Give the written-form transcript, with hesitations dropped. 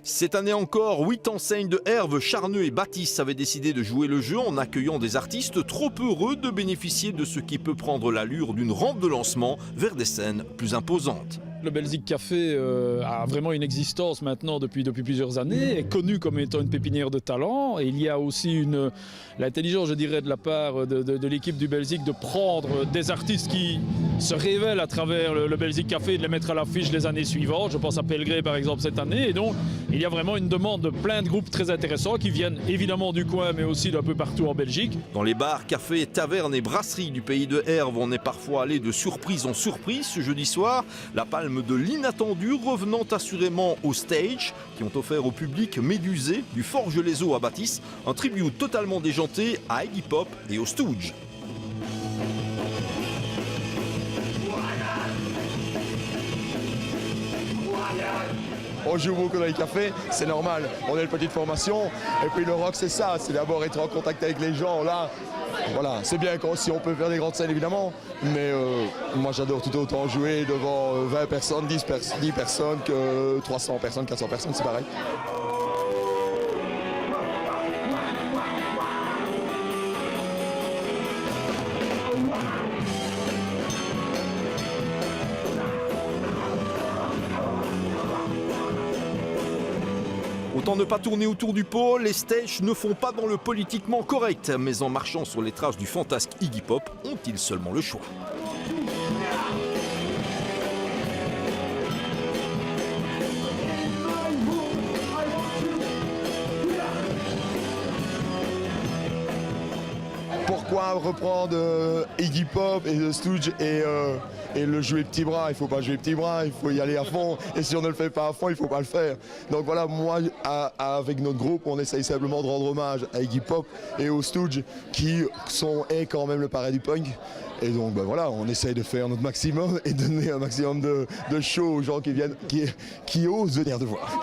Cette année encore, 8 enseignes de Herve, Charneux et Baptiste avaient décidé de jouer le jeu en accueillant des artistes trop heureux de bénéficier de ce qui peut prendre l'allure d'une rampe de lancement vers des scènes plus imposantes. Le Belzic Café a vraiment une existence maintenant depuis plusieurs années, est connu comme étant une pépinière de talent. Et il y a aussi l'intelligence, je dirais, de la part de l'équipe du Belzic de prendre des artistes qui se révèlent à travers le Belzic Café et de les mettre à l'affiche les années suivantes. Je pense à Pelgré par exemple cette année. Et donc il y a vraiment une demande de plein de groupes très intéressants qui viennent évidemment du coin mais aussi d'un peu partout en Belgique. Dans les bars, cafés, tavernes et brasseries du pays de Herve, on est parfois allé de surprise en surprise ce jeudi soir. La palme de l'inattendu revenant assurément au Stage qui ont offert au public Médusé du Forges-les-Eaux à Baptiste, un tribut totalement déjanté à Iggy Pop et au Stooges. On joue beaucoup dans les cafés, c'est normal, on est une petite formation, et puis le rock c'est ça, c'est d'abord être en contact avec les gens, là, voilà, c'est bien si on peut faire des grandes scènes évidemment, mais moi j'adore tout autant jouer devant 20 personnes, 10 personnes que 300 personnes, 400 personnes, c'est pareil. Autant ne pas tourner autour du pot, les Stages ne font pas dans le politiquement correct, mais en marchant sur les traces du fantasque Iggy Pop, ont-ils seulement le choix? Pourquoi reprendre Iggy Pop et The Stooges et le jouer petit bras? Il ne faut pas jouer petit bras, il faut y aller à fond. Et si on ne le fait pas à fond, il ne faut pas le faire. Donc voilà, moi, avec notre groupe, on essaye simplement de rendre hommage à Iggy Pop et aux Stooges qui est quand même le pareil du punk. Et donc ben voilà, on essaye de faire notre maximum et donner un maximum de show aux gens qui viennent, qui osent venir de voir.